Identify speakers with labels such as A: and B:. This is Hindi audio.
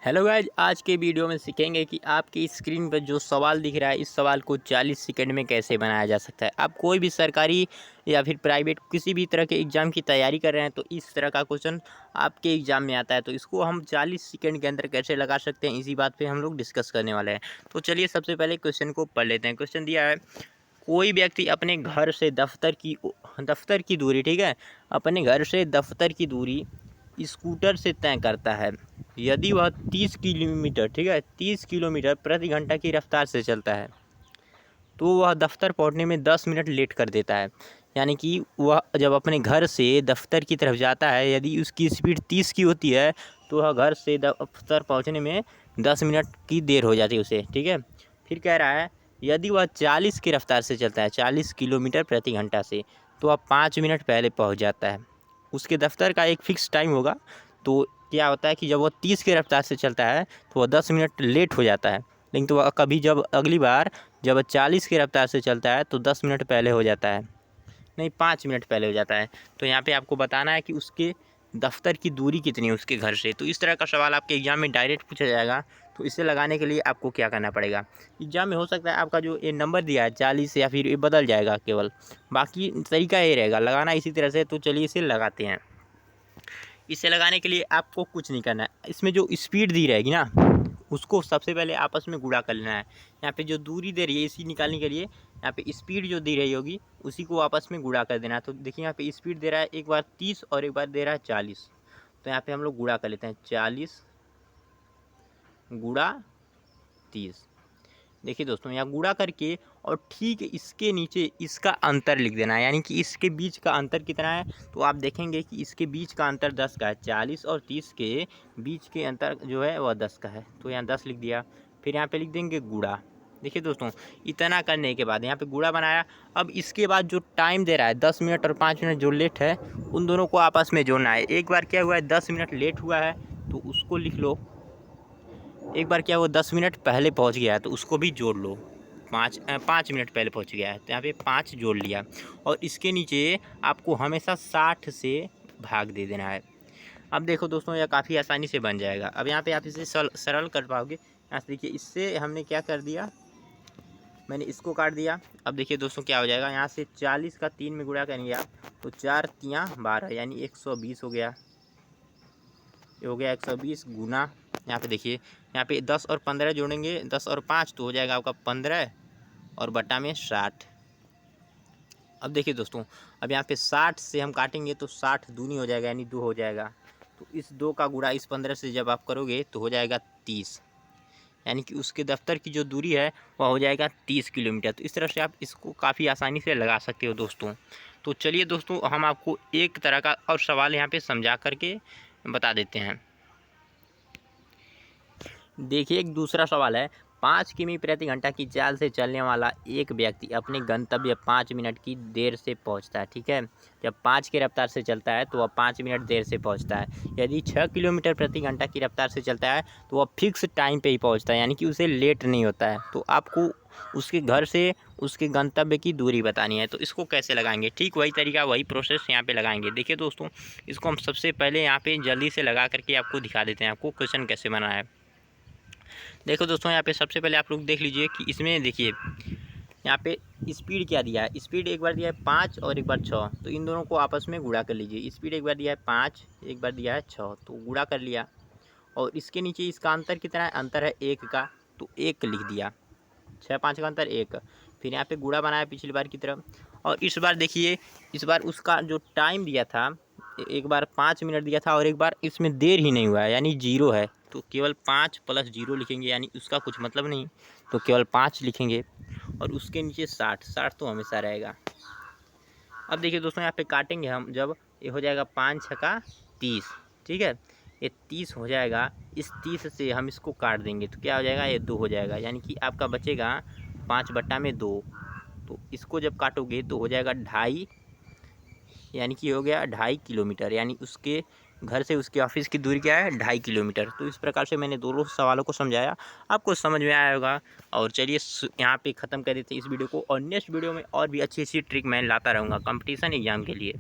A: हेलो गाइज, आज के वीडियो में सीखेंगे कि आपकी स्क्रीन पर जो सवाल दिख रहा है इस सवाल को 40 सेकंड में कैसे बनाया जा सकता है। आप कोई भी सरकारी या फिर प्राइवेट किसी भी तरह के एग्ज़ाम की तैयारी कर रहे हैं तो इस तरह का क्वेश्चन आपके एग्ज़ाम में आता है, तो इसको हम 40 सेकंड के अंदर कैसे लगा सकते हैं इसी बात पे हम लोग डिस्कस करने वाले हैं। तो चलिए सबसे पहले क्वेश्चन को पढ़ लेते हैं। क्वेश्चन दिया है, कोई व्यक्ति अपने घर से दफ्तर की दूरी, ठीक है, अपने घर से दफ्तर की दूरी स्कूटर से तय करता है। यदि वह 30 किलोमीटर, ठीक है, 30 किलोमीटर प्रति घंटा की रफ्तार से चलता है तो वह दफ्तर पहुंचने में 10 मिनट लेट कर देता है। यानी कि वह जब अपने घर से दफ्तर की तरफ जाता है, यदि उसकी स्पीड 30 की होती है तो वह घर से दफ्तर पहुंचने में 10 मिनट की देर हो जाती है उसे, ठीक है। फिर कह रहा है, यदि वह 40 की रफ्तार से चलता है, 40 किलोमीटर प्रति घंटा से, तो वह 5 मिनट पहले पहुंच जाता है। उसके दफ्तर का एक फ़िक्स टाइम होगा। तो क्या होता है कि जब वो 30 की रफ्तार से चलता है तो वह 10 मिनट लेट हो जाता है, लेकिन तो वह कभी जब अगली बार जब 40 की रफ्तार से चलता है तो 10 मिनट पहले हो जाता है, नहीं 5 मिनट पहले हो जाता है। तो यहाँ पे आपको बताना है कि उसके दफ्तर की दूरी कितनी है उसके घर से। तो इस तरह का सवाल आपके एग्ज़ाम में डायरेक्ट पूछा जाएगा। तो इसे लगाने के लिए आपको क्या करना पड़ेगा, एग्ज़ाम में हो सकता है आपका जो ये नंबर दिया है 40 या फिर ये बदल जाएगा केवल, बाकी तरीका ये रहेगा लगाना इसी तरह से। तो चलिए इसे लगाते हैं। इसे लगाने के लिए आपको कुछ नहीं करना है, इसमें जो स्पीड दी रहेगी ना उसको सबसे पहले आपस में गुणा कर लेना है। यहाँ पे जो दूरी दे रही है इसी निकालने के लिए यहाँ पे स्पीड जो दी रही होगी उसी को आपस में गुणा कर देना है। तो देखिए यहाँ पे स्पीड दे रहा है, एक बार 30 और एक बार दे रहा है 40। तो यहाँ पे हम लोग गुणा कर लेते हैं, 40 गुणा 30। देखिए दोस्तों, यहाँ गुणा करके और ठीक इसके नीचे इसका अंतर लिख देना है, यानी कि इसके बीच का अंतर कितना है। तो आप देखेंगे कि इसके बीच का अंतर 10 का है, 40 और 30 के बीच के अंतर जो है वह 10 का है। तो यहाँ 10 लिख दिया। फिर यहाँ पे लिख देंगे गुणा। देखिए दोस्तों, इतना करने के बाद यहाँ पे गुणा बनाया। अब इसके बाद जो टाइम दे रहा है 10 मिनट और 5 मिनट जो लेट है उन दोनों को आपस में जोड़ना है। एक बार क्या हुआ है 10 मिनट लेट हुआ है तो उसको लिख लो, एक बार क्या वो 10 मिनट पहले पहुंच गया है तो उसको भी जोड़ लो। 5 मिनट पहले पहुंच गया है तो यहाँ पे 5 जोड़ लिया। और इसके नीचे आपको हमेशा 60 से भाग दे देना है। अब देखो दोस्तों, यह काफ़ी आसानी से बन जाएगा। अब यहाँ पे आप इसे सरल कर पाओगे। यहाँ से देखिए, इससे हमने क्या कर दिया, मैंने इसको काट दिया। अब देखिए दोस्तों क्या हो जाएगा, यहाँ से 40 का 3 में गुणा करेंगे आप तो 4 तियाँ 12 यानी 120 हो गया। ये हो गया 120 गुना, यहाँ पे देखिए यहाँ पे 10 और 15 जोड़ेंगे, 10 और 5 तो हो जाएगा आपका 15 और बटा में 60। अब देखिए दोस्तों, अब यहाँ पे 60 से हम काटेंगे तो 60 दूनी हो जाएगा यानी 2 हो जाएगा। तो इस 2 का गुणा इस 15 से जब आप करोगे तो हो जाएगा 30, यानी कि उसके दफ्तर की जो दूरी है वह हो जाएगा 30 किलोमीटर। तो इस तरह से आप इसको काफ़ी आसानी से लगा सकते हो दोस्तों। तो चलिए दोस्तों, हम आपको एक तरह का और सवाल यहाँ पे समझा करके बता देते हैं। देखिए एक दूसरा सवाल है, 5 किमी प्रति घंटा की चाल से चलने वाला एक व्यक्ति अपने गंतव्य 5 मिनट की देर से पहुंचता है, ठीक है। जब 5 की रफ्तार से चलता है तो वह 5 मिनट देर से पहुंचता है। यदि 6 किलोमीटर प्रति घंटा की रफ्तार से चलता है तो वह फिक्स टाइम पे ही पहुंचता है, यानी कि उसे लेट नहीं होता है। तो आपको उसके घर से उसके गंतव्य की दूरी बतानी है। तो इसको कैसे लगाएंगे, ठीक वही तरीका वही प्रोसेस यहाँ पे लगाएंगे। देखिए दोस्तों, इसको हम सबसे पहले यहाँ पे जल्दी से लगा करके आपको दिखा देते हैं आपको क्वेश्चन कैसे बनाना है। देखो दोस्तों, यहाँ पे सबसे पहले आप लोग देख लीजिए कि इसमें देखिए यहाँ पे स्पीड क्या दिया है, स्पीड एक बार दिया है 5 और एक बार 6। तो इन दोनों को आपस में गुणा कर लीजिए। स्पीड एक बार दिया है 5, एक बार दिया है 6, तो गुणा कर लिया। और इसके नीचे इसका अंतर कितना है, अंतर है 1 का, तो 1 लिख दिया। 6 5 का अंतर 1। फिर यहाँ पे गुणा बनाया पिछली बार की तरफ। और इस बार देखिए, इस बार उसका जो टाइम दिया था, एक बार 5 मिनट दिया था और एक बार इसमें देर ही नहीं हुआ है यानी 0 है। तो केवल 5 + 0 लिखेंगे, यानी उसका कुछ मतलब नहीं, तो केवल 5 लिखेंगे। और उसके नीचे 60 तो हमेशा रहेगा। अब देखिए दोस्तों, यहाँ पे काटेंगे हम, जब ये हो जाएगा 5 छक्का 30, ठीक है, ये 30 हो जाएगा। इस 30 से हम इसको काट देंगे तो क्या हो जाएगा, ये 2 हो जाएगा, यानी कि आपका बचेगा 5/2। तो इसको जब काटोगे तो हो जाएगा 2.5, यानी कि हो गया 2.5 किलोमीटर, यानी उसके घर से उसके ऑफिस की दूरी क्या है, 2.5 किलोमीटर। तो इस प्रकार से मैंने दोनों सवालों को समझाया, आपको समझ में आया होगा। और चलिए यहाँ पे ख़त्म कर देते हैं इस वीडियो को, और नेक्स्ट वीडियो में और भी अच्छी अच्छी ट्रिक मैं लाता रहूँगा कंपटीशन एग्ज़ाम के लिए।